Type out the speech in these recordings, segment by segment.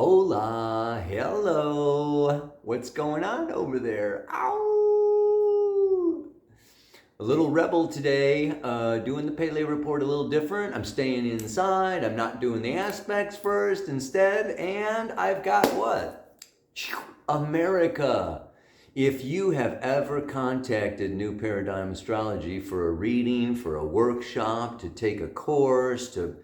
Hola, hello. What's going on over there? Ow! A little rebel today, doing the Pele report a little different. I'm staying inside. I'm not doing the aspects first instead. And I've got what? America. If you have ever contacted New Paradigm Astrology for a reading, for a workshop, to take a course, to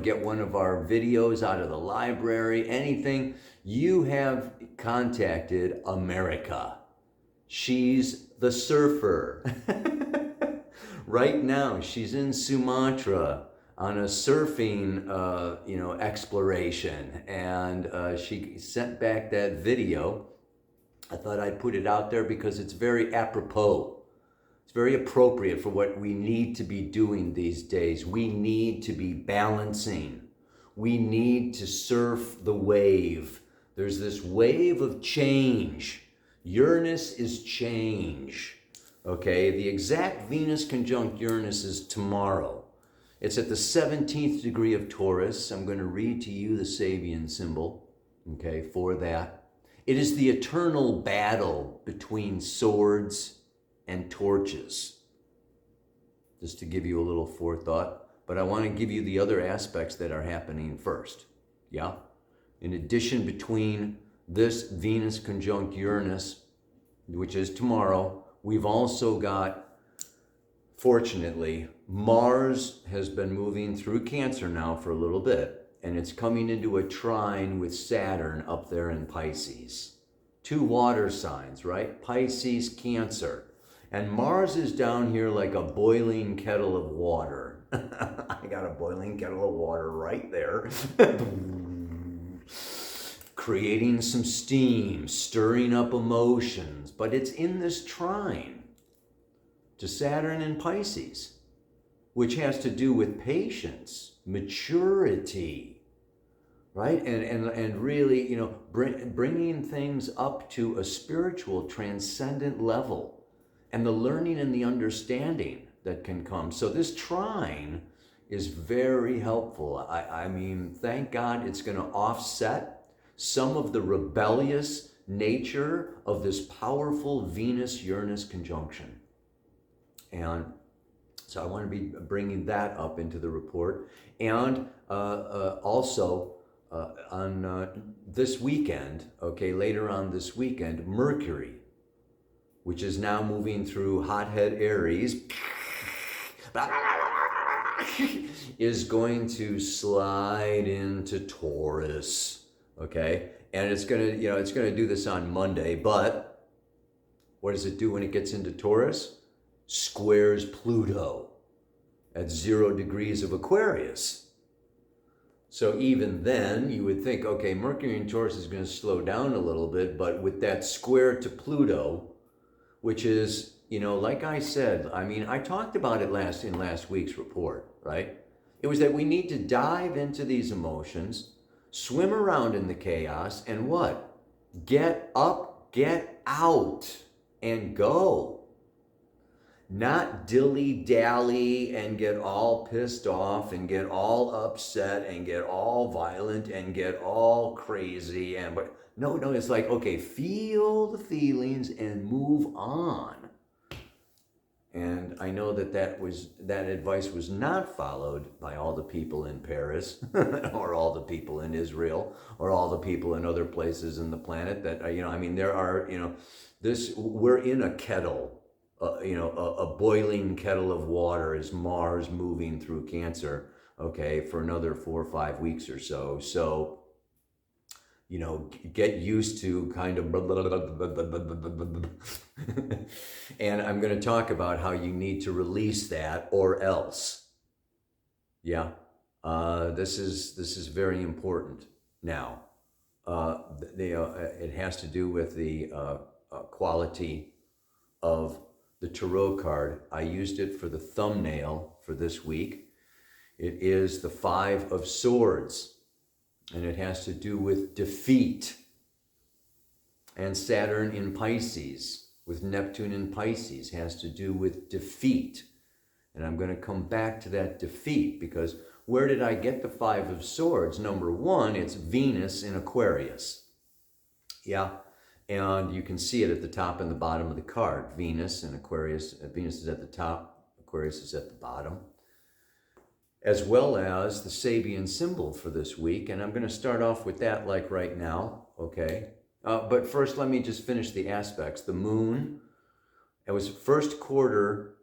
get one of our videos out of the library, anything, you have contacted America. She's the surfer. Right now, she's in Sumatra on a surfing, exploration, and she sent back that video. I thought I'd put it out there because it's very apropos. It's very appropriate for what we need to be doing these days. We need to be balancing. We need to surf the wave. There's this wave of change. Uranus is change. Okay, the exact Venus conjunct Uranus is tomorrow. It's at the 17th degree of Taurus. I'm going to read to you the Sabian symbol, okay, for that. It is the eternal battle between swords and torches. Just to give you a little forethought, but I want to give you the other aspects that are happening first. Yeah? In addition, between this Venus conjunct Uranus, which is tomorrow, we've also got, fortunately, Mars has been moving through Cancer now for a little bit. And it's coming into a trine with Saturn up there in Pisces. Two water signs, right? Pisces, Cancer. And Mars is down here like a boiling kettle of water. I got a boiling kettle of water right there. Creating some steam, stirring up emotions. But it's in this trine to Saturn and Pisces, which has to do with patience, maturity, right? And really, bringing things up to a spiritual, transcendent level, and the learning and the understanding that can come. So this trine is very helpful. I mean, thank God it's going to offset some of the rebellious nature of this powerful Venus-Uranus conjunction. And so I want to be bringing that up into the report. And also on this weekend, okay, later on this weekend, Mercury, which is now moving through hothead Aries, is going to slide into Taurus, okay? And it's gonna do this on Monday, but what does it do when it gets into Taurus? Squares Pluto at 0 degrees of Aquarius. So even then, you would think, okay, Mercury in Taurus is going to slow down a little bit, but with that square to Pluto, which is, like I said, I mean, I talked about it in last week's report, right? It was that we need to dive into these emotions, swim around in the chaos, and what? Get up, get out, and go. Not dilly-dally and get all pissed off and get all upset and get all violent and get all crazy. But no, it's like, okay, feel the feelings and move on. And I know that advice was not followed by all the people in Paris or all the people in Israel or all the people in other places in the planet that, there are, we're in a kettle. A boiling kettle of water is Mars moving through Cancer, okay, for another 4 or 5 weeks or so. So, get used to kind of and I'm going to talk about how you need to release that or else. Yeah, this is very important. Now, it has to do with the quality of the tarot card. I used it for the thumbnail for this week. It is the 5 of Swords, and it has to do with defeat. And Saturn in Pisces, with Neptune in Pisces, has to do with defeat. And I'm going to come back to that defeat because Where did I get the Five of Swords? Number one, it's Venus in Aquarius. Yeah, and you can see it at the top and the bottom of the card. Venus in Aquarius. Venus is at the top, Aquarius is at the bottom. As well as the Sabian symbol for this week. And I'm going to start off with that like right now, okay? But first, let me just finish the aspects. The moon, it was first quarter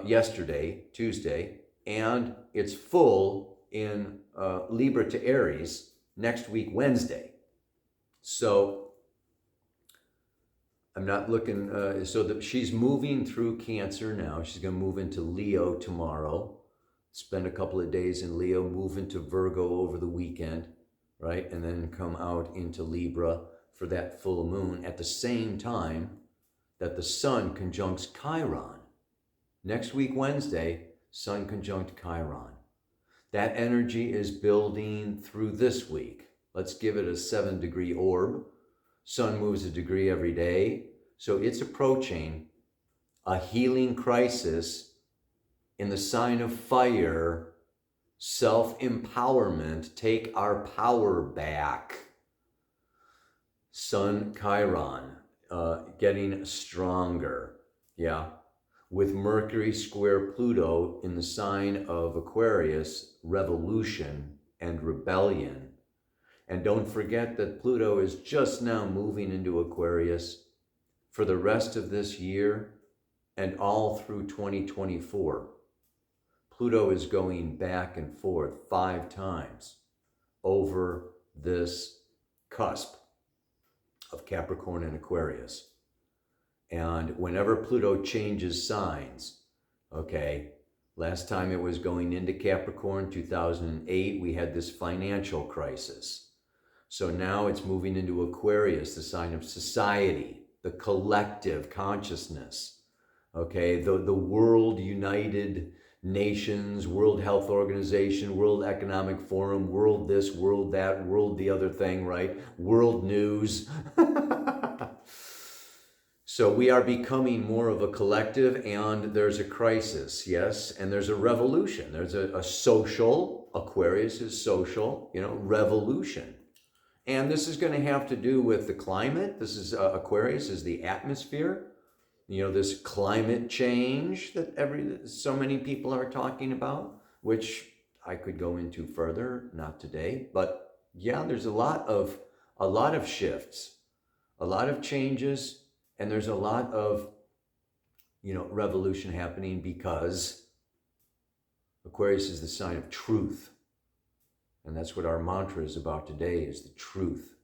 yesterday, Tuesday, and it's full in Libra to Aries next week, Wednesday. So I'm not looking, she's moving through Cancer now. She's going to move into Leo tomorrow. Spend a couple of days in Leo, move into Virgo over the weekend, right? And then come out into Libra for that full moon at the same time that the Sun conjuncts Chiron. Next week, Wednesday, Sun conjunct Chiron. That energy is building through this week. Let's give it a 7-degree orb. Sun moves a degree every day. So it's approaching a healing crisis in the sign of fire, self-empowerment, take our power back. Sun Chiron, getting stronger, yeah. With Mercury square Pluto in the sign of Aquarius, revolution and rebellion. And don't forget that Pluto is just now moving into Aquarius for the rest of this year and all through 2024. Pluto is going back and forth 5 times over this cusp of Capricorn and Aquarius. And whenever Pluto changes signs, okay, last time it was going into Capricorn, 2008, we had this financial crisis. So now it's moving into Aquarius, the sign of society, the collective consciousness, okay, the world united nations, World Health Organization, World Economic Forum, world this, world that, world the other thing, right? World news. So we are becoming more of a collective, and there's a crisis, yes, and there's a revolution. There's a social, Aquarius is social, revolution. And this is going to have to do with the climate. This is, Aquarius is the atmosphere. This climate change that so many people are talking about, which I could go into further, not today, but yeah, there's a lot of shifts, a lot of changes, and there's a lot of, revolution happening because Aquarius is the sign of truth. And that's what our mantra is about today, is the truth.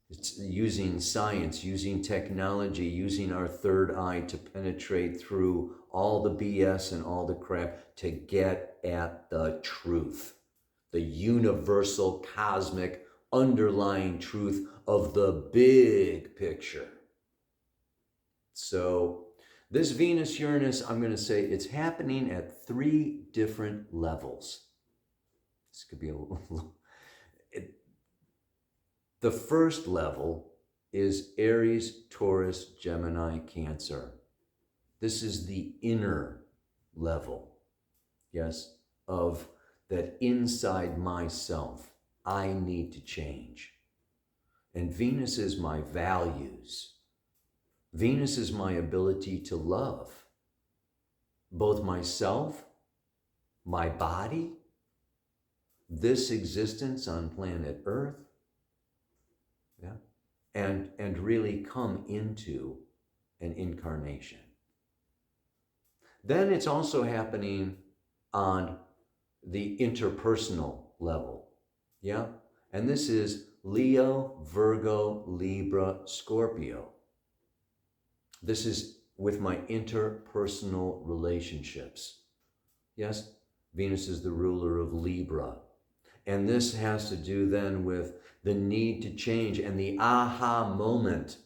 It's using science, using technology, using our third eye to penetrate through all the BS and all the crap to get at the truth, the universal, cosmic, underlying truth of the big picture. So this Venus-Uranus, I'm going to say it's happening at 3 different levels. This could be the first level is Aries, Taurus, Gemini, Cancer. This is the inner level, yes, of that inside myself, I need to change. And Venus is my values. Venus is my ability to love both myself, my body, this existence on planet Earth, yeah, and really come into an incarnation. Then it's also happening on the interpersonal level, yeah? And this is Leo, Virgo, Libra, Scorpio. This is with my interpersonal relationships. Yes, Venus is the ruler of Libra. And this has to do then with the need to change and the aha moment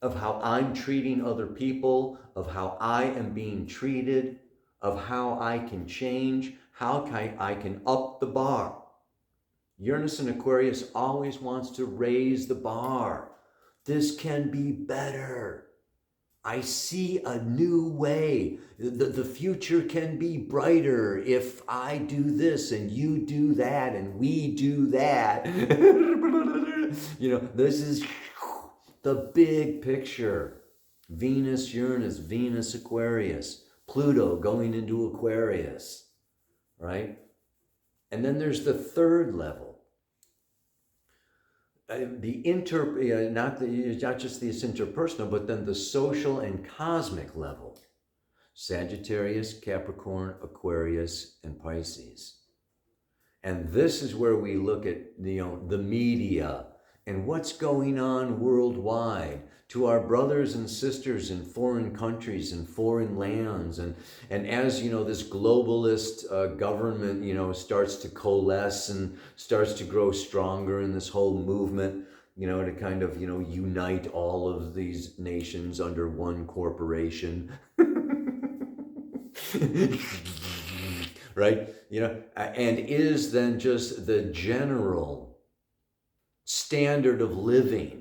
of how I'm treating other people, of how I am being treated, of how I can change, how I can up the bar. Uranus in Aquarius always wants to raise the bar. This can be better. I see a new way. The future can be brighter if I do this and you do that and we do that. This is the big picture. Venus, Uranus, Venus, Aquarius, Pluto going into Aquarius, right? And then there's the third level. Not just this interpersonal, but then the social and cosmic level. Sagittarius, Capricorn, Aquarius, and Pisces. And this is where we look at the media and what's going on worldwide to our brothers and sisters in foreign countries and foreign lands. And as this globalist government, starts to coalesce and starts to grow stronger in this whole movement, to kind of, unite all of these nations under one corporation. Right? And is then just the general standard of living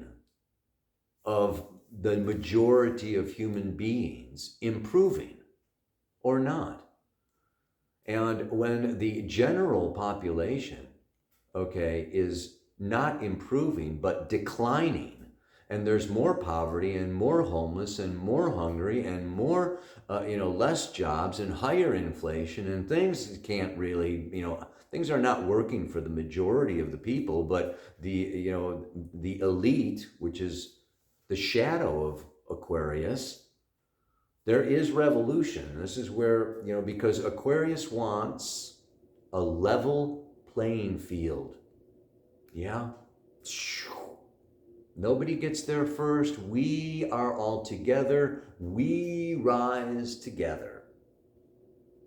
of the majority of human beings improving or not? And when the general population, is not improving but declining, and there's more poverty and more homeless and more hungry and more, less jobs and higher inflation, and things can't really, things are not working for the majority of the people, but the elite, which is the shadow of Aquarius, there is revolution. This is where, because Aquarius wants a level playing field. Yeah. Nobody gets there first. We are all together. We rise together.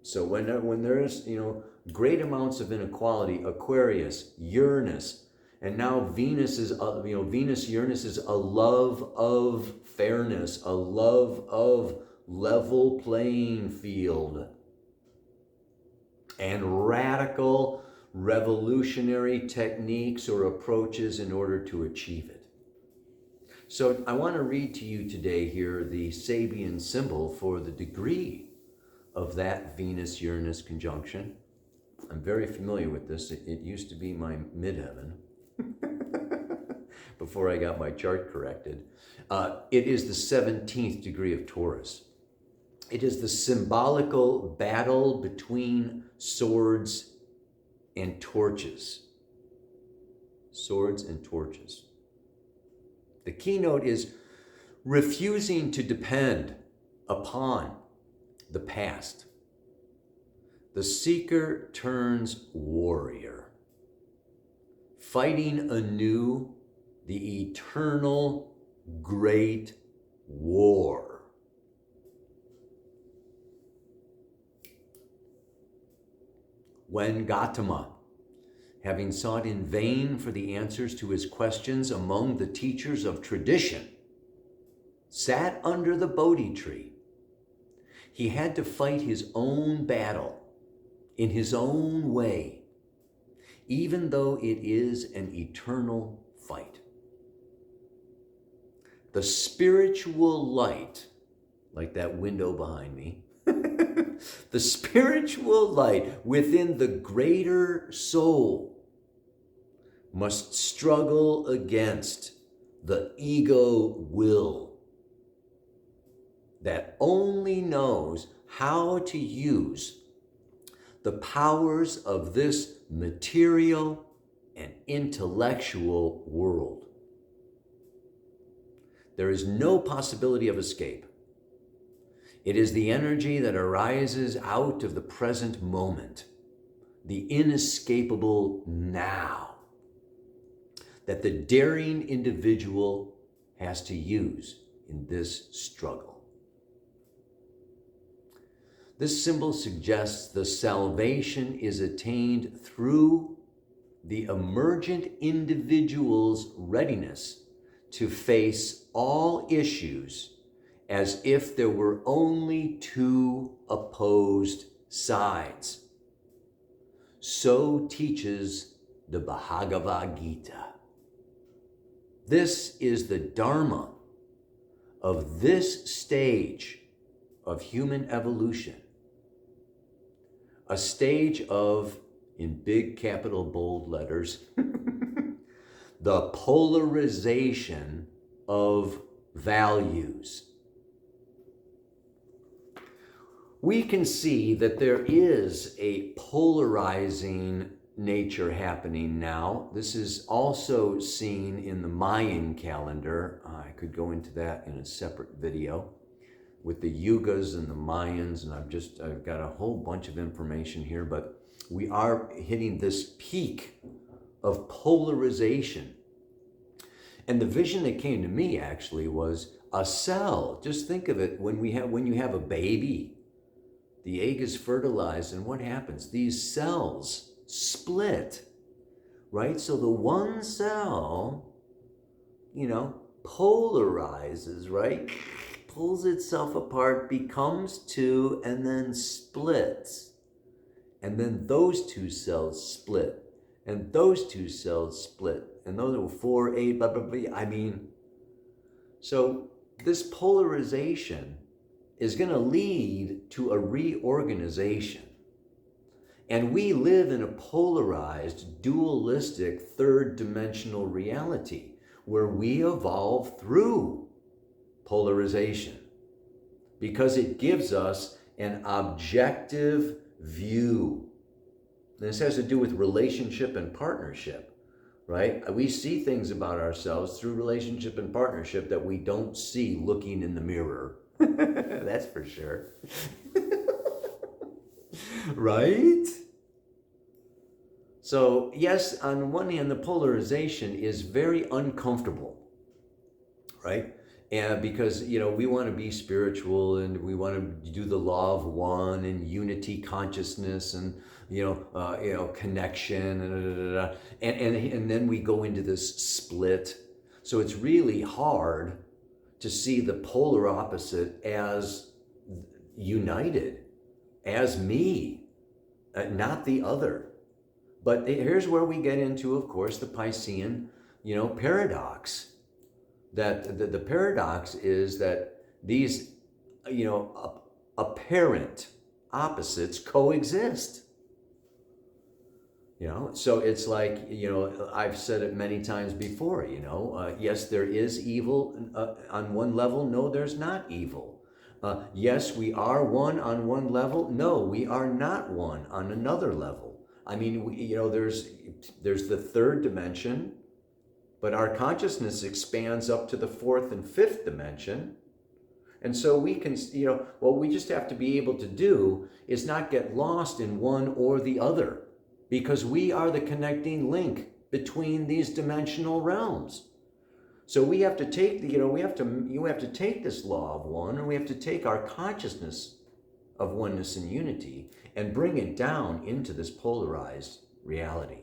So when there's, great amounts of inequality, Aquarius, Uranus, and now Venus is, Venus, Uranus is a love of fairness, a love of level playing field, and radical revolutionary techniques or approaches in order to achieve it. So I want to read to you today here the Sabian symbol for the degree of that Venus-Uranus conjunction. I'm very familiar with this. It used to be my midheaven before I got my chart corrected. It is the 17th degree of Taurus. It is the symbolical battle between swords and torches. Swords and torches. The keynote is refusing to depend upon the past. The seeker turns warrior, fighting anew the eternal great war. When Gautama, having sought in vain for the answers to his questions among the teachers of tradition, sat under the Bodhi tree, he had to fight his own battle in his own way, even though it is an eternal fight. The spiritual light, like that window behind me, the spiritual light within the greater soul must struggle against the ego will that only knows how to use the powers of this material and intellectual world. There is no possibility of escape. It is the energy that arises out of the present moment, the inescapable now, that the daring individual has to use in this struggle. This symbol suggests the salvation is attained through the emergent individual's readiness to face all issues as if there were only two opposed sides. So teaches the Bhagavad Gita. This is the Dharma of this stage of human evolution, a stage of, in big capital bold letters, the polarization of values. We can see that there is a polarizing nature happening now. This is also seen in the Mayan calendar. I could go into that in a separate video with the yugas and the Mayans, and I've got a whole bunch of information here, but we are hitting this peak of polarization. And the vision that came to me actually was a cell. Just think of it, when you have a baby, the egg is fertilized, and what happens? These cells split, right? So the one cell, polarizes, right? Pulls itself apart, becomes two, and then splits. And then those two cells split, and those two cells split, and those are 4, 8, blah, blah, blah. So this polarization is going to lead to a reorganization. And we live in a polarized, dualistic, third-dimensional reality where we evolve through polarization because it gives us an objective view. This has to do with relationship and partnership, right? We see things about ourselves through relationship and partnership that we don't see looking in the mirror. That's for sure. Right? So yes, on one hand, the polarization is very uncomfortable, right? And because, we want to be spiritual and we want to do the law of one and unity consciousness and, connection and then we go into this split. So it's really hard to see the polar opposite as united, as me, not the other. But here's where we get into, of course, the Piscean, paradox. That the paradox is that these, apparent opposites coexist. So it's like, I've said it many times before, yes, there is evil on one level. No, there's not evil. Yes, we are one on one level. No, we are not one on another level. There's the third dimension, but our consciousness expands up to the fourth and fifth dimension. And so we can, what we just have to be able to do is not get lost in one or the other, because we are the connecting link between these dimensional realms. So we have to take, you have to take this law of one, and we have to take our consciousness of oneness and unity and bring it down into this polarized reality.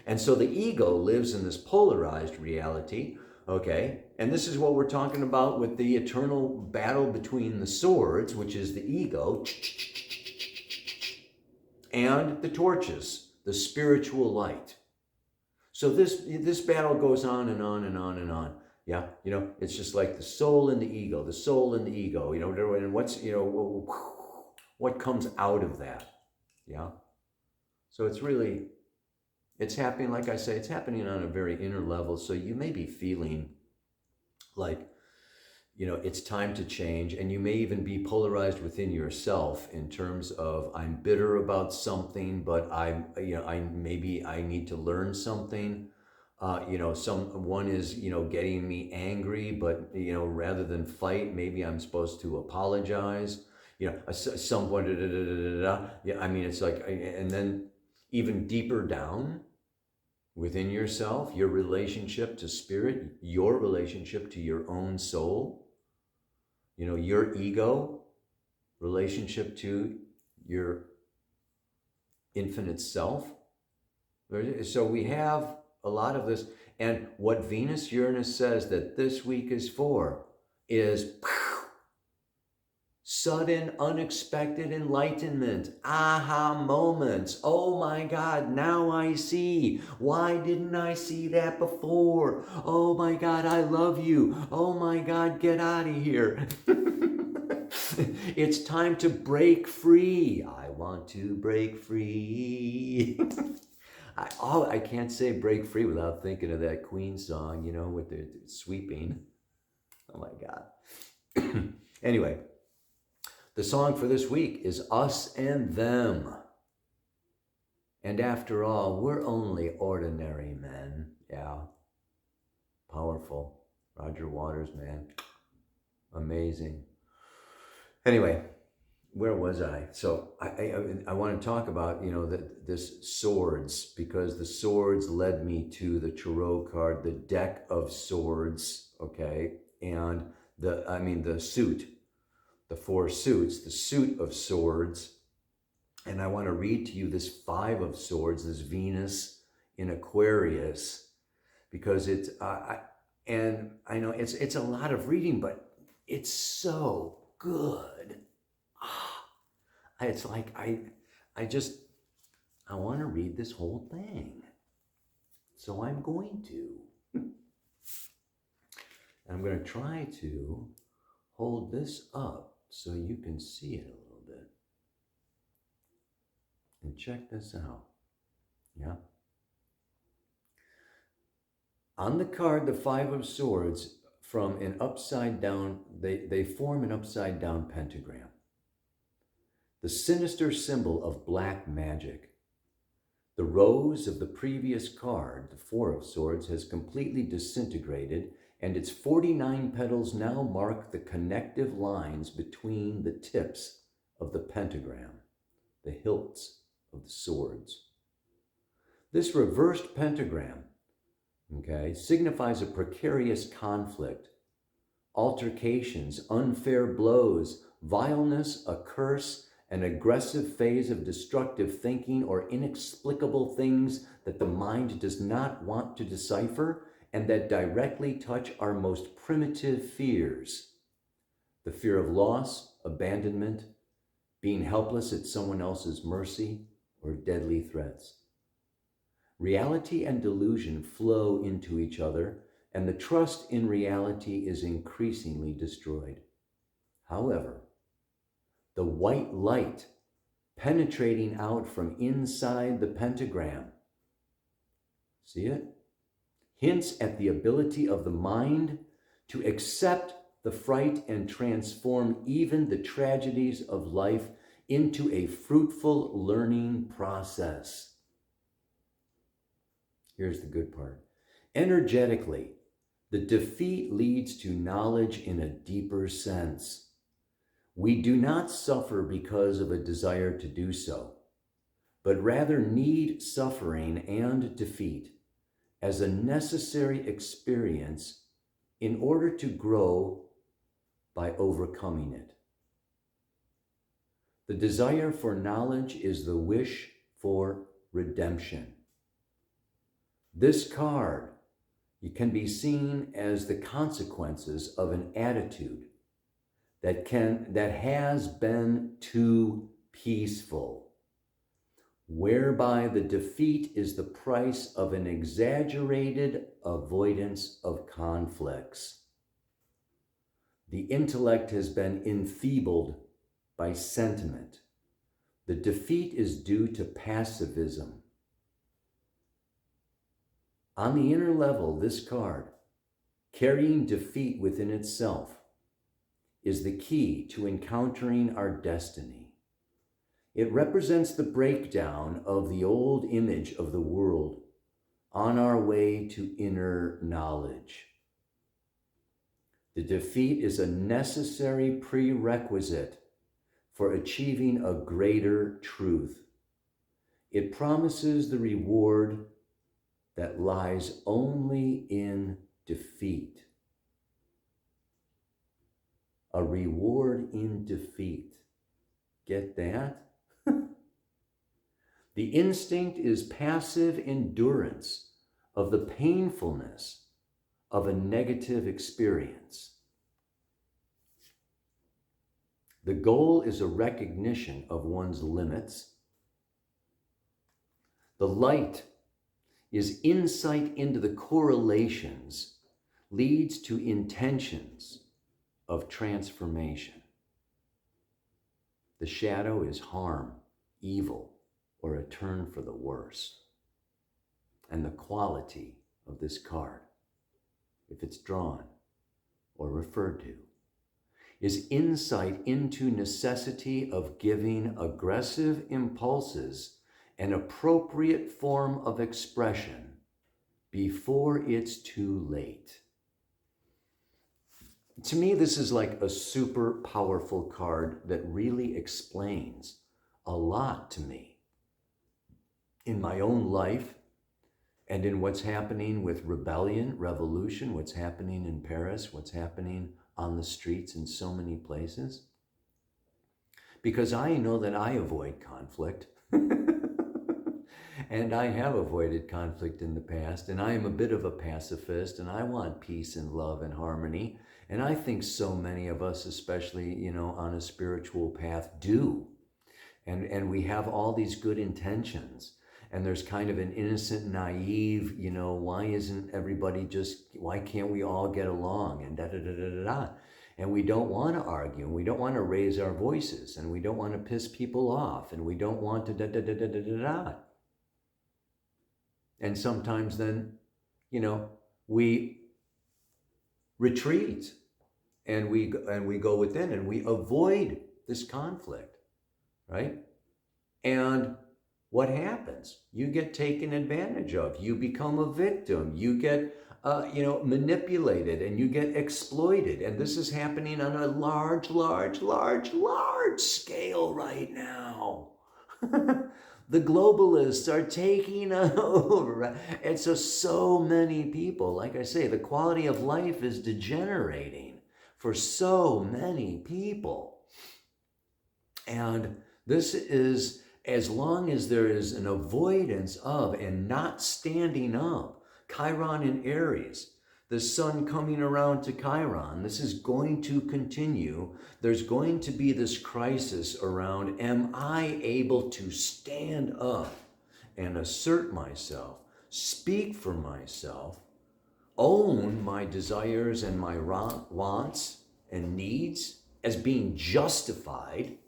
And so the ego lives in this polarized reality, okay? And this is what we're talking about with the eternal battle between the swords, which is the ego, and the torches, the spiritual light. So this battle goes on and on and on and on. Yeah, it's just like the soul and the ego, and what's, what comes out of that. Yeah. So it's happening, like I say, it's happening on a very inner level. So you may be feeling like, it's time to change, and you may even be polarized within yourself in terms of, I'm bitter about something, but maybe I need to learn something. Someone is, getting me angry, but, rather than fight, maybe I'm supposed to apologize. Someone, Yeah, it's like, and then even deeper down within yourself, your relationship to spirit, your relationship to your own soul, your ego, relationship to your infinite self. So we have a lot of this. And what Venus Uranus says that this week is for is Sudden, unexpected enlightenment, aha moments. Oh my God, now I see. Why didn't I see that before? Oh my God, I love you. Oh my God, get out of here. It's time to break free. I want to break free. I can't say break free without thinking of that Queen song, you know, with the sweeping. Oh my God. Anyway. The song for this week is Us and Them. And after all, we're only ordinary men. Yeah. Powerful. Roger Waters, man. Amazing. Anyway, where was I? So I want to talk about, you know, this swords, because the swords led me to the tarot card, the deck of swords, okay? And the suit. The four suits, the suit of swords. And I want to read to you this Five of Swords, this Venus in Aquarius, because it's, and I know it's a lot of reading, but it's so good. It's like, I want to read this whole thing. So I'm going to. I'm going to try to hold this up so you can see it a little bit. And check this out. Yeah. On the card, the Five of Swords, from an upside down, they form an upside down pentagram. The sinister symbol of black magic. The rose of the previous card, the Four of Swords, has completely disintegrated, and its 49 petals now mark the connective lines between the tips of the pentagram, the hilts of the swords. This reversed pentagram, okay, signifies a precarious conflict, altercations, unfair blows, vileness, a curse, an aggressive phase of destructive thinking, or inexplicable things that the mind does not want to decipher and that directly touch our most primitive fears. The fear of loss, abandonment, being helpless at someone else's mercy, or deadly threats. Reality and delusion flow into each other, and the trust in reality is increasingly destroyed. However, the white light penetrating out from inside the pentagram, see it? Hints at the ability of the mind to accept the fright and transform even the tragedies of life into a fruitful learning process. Here's the good part. Energetically, the defeat leads to knowledge in a deeper sense. We do not suffer because of a desire to do so, but rather need suffering and defeat as a necessary experience in order to grow by overcoming it. The desire for knowledge is the wish for redemption. This card, it can be seen as the consequences of an attitude that has been too peaceful, whereby the defeat is the price of an exaggerated avoidance of conflicts. The intellect has been enfeebled by sentiment. The defeat is due to passivism. On the inner level, this card, carrying defeat within itself, is the key to encountering our destiny. It represents the breakdown of the old image of the world on our way to inner knowledge. The defeat is a necessary prerequisite for achieving a greater truth. It promises the reward that lies only in defeat. A reward in defeat. Get that? The instinct is passive endurance of the painfulness of a negative experience. The goal is a recognition of one's limits. The light is insight into the correlations, leads to intentions of transformation. The shadow is harm, evil, or a turn for the worse. And the quality of this card, if it's drawn or referred to, is insight into necessity of giving aggressive impulses an appropriate form of expression before it's too late. To me, this is like a super powerful card that really explains a lot to me in my own life and in what's happening with rebellion, revolution, what's happening in Paris, what's happening on the streets in so many places. Because I know that I avoid conflict. And I have avoided conflict in the past, and I am a bit of a pacifist, and I want peace and love and harmony. And I think so many of us, especially, on a spiritual path, do. And we have all these good intentions. And there's kind of an innocent, naive, why can't we all get along? And da-da-da-da-da-da. And we don't want to argue, and we don't want to raise our voices, and we don't want to piss people off, and we don't want to da-da-da-da-da-da-da. And sometimes then, we retreat and we go within and we avoid this conflict, right? And what happens? You get taken advantage of. You become a victim. You get, manipulated, and you get exploited. And this is happening on a large scale right now. The globalists are taking over. And so many people, like I say, the quality of life is degenerating for so many people. And this is, as long as there is an avoidance of and not standing up, Chiron in Aries, the sun coming around to Chiron, this is going to continue. There's going to be this crisis around, am I able to stand up and assert myself, speak for myself, own my desires and my wants and needs as being justified?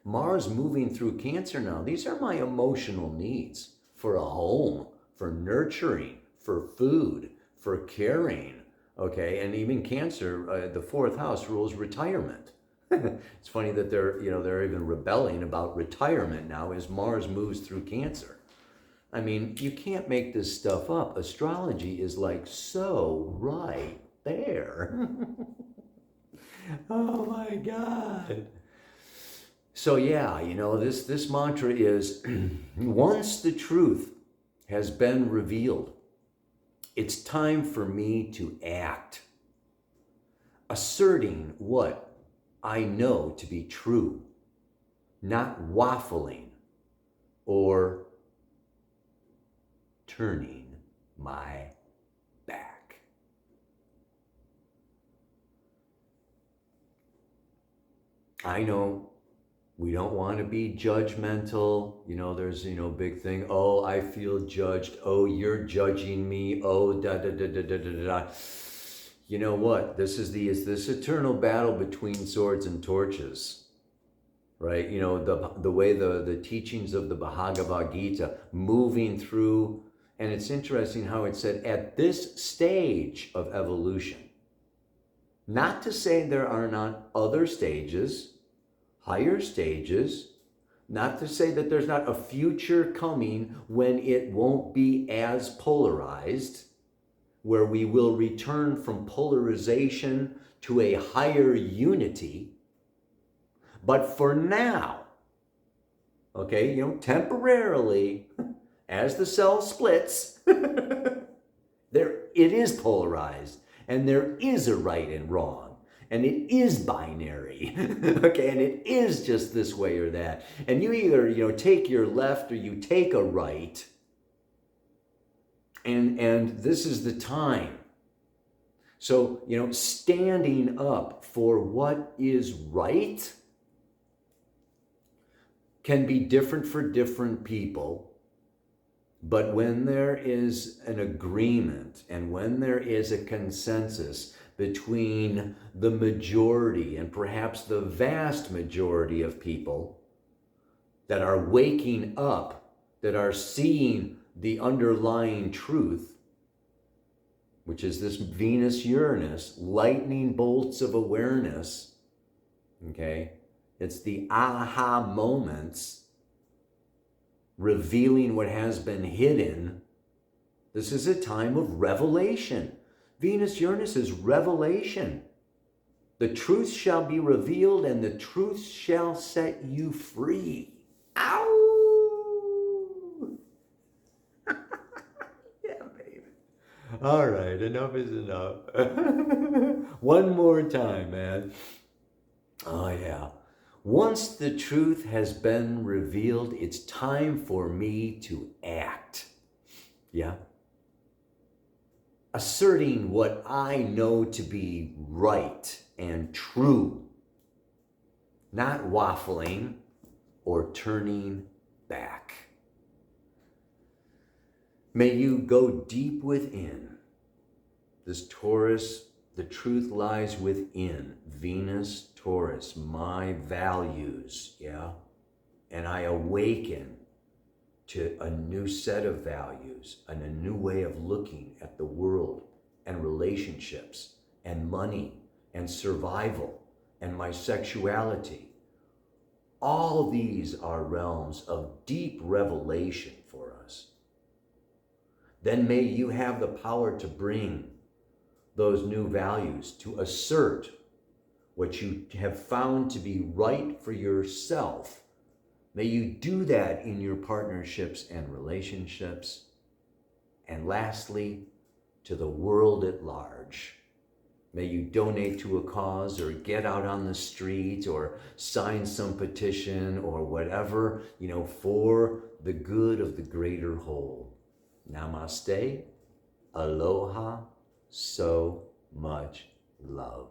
Mars moving through Cancer now, these are my emotional needs for a home, for nurturing, for food, for caring, okay? And even Cancer, the fourth house rules retirement. It's funny that they're even rebelling about retirement now as Mars moves through Cancer. I mean, you can't make this stuff up. Astrology is like so right there. Oh my God. So yeah, this mantra is, once the truth has been revealed, it's time for me to act, asserting what I know to be true, not waffling or turning my back. I know we don't want to be judgmental. There's, big thing. Oh, I feel judged. Oh, you're judging me. Oh, da da da da da da da. You know what? This is this eternal battle between swords and torches, right? The way the teachings of the Bhagavad Gita moving through, and it's interesting how it said at this stage of evolution. Not to say there are not other stages, higher stages, not to say that there's not a future coming when it won't be as polarized, where we will return from polarization to a higher unity. But for now, okay, temporarily, as the cell splits, it is polarized, and there is a right and wrong. And it is binary, okay? And it is just this way or that. And you either, take your left or you take a right. And this is the time. So, standing up for what is right can be different for different people, but when there is an agreement and when there is a consensus between the majority and perhaps the vast majority of people that are waking up, that are seeing the underlying truth, which is this Venus-Uranus, lightning bolts of awareness, okay? It's the aha moments revealing what has been hidden. This is a time of revelation. Venus-Uranus is revelation. The truth shall be revealed and the truth shall set you free. Ow! Yeah, baby. All right, enough is enough. One more time, man. Oh, yeah. Once the truth has been revealed, it's time for me to act. Yeah. Asserting what I know to be right and true. Not waffling or turning back. May you go deep within. This Taurus, the truth lies within. Venus, Taurus, my values, yeah? And I awaken to a new set of values and a new way of looking at the world and relationships and money and survival and my sexuality. All these are realms of deep revelation for us. Then may you have the power to bring those new values, to assert what you have found to be right for yourself. May you do that in your partnerships and relationships. And lastly, to the world at large. May you donate to a cause or get out on the street or sign some petition or whatever, for the good of the greater whole. Namaste. Aloha. So much love.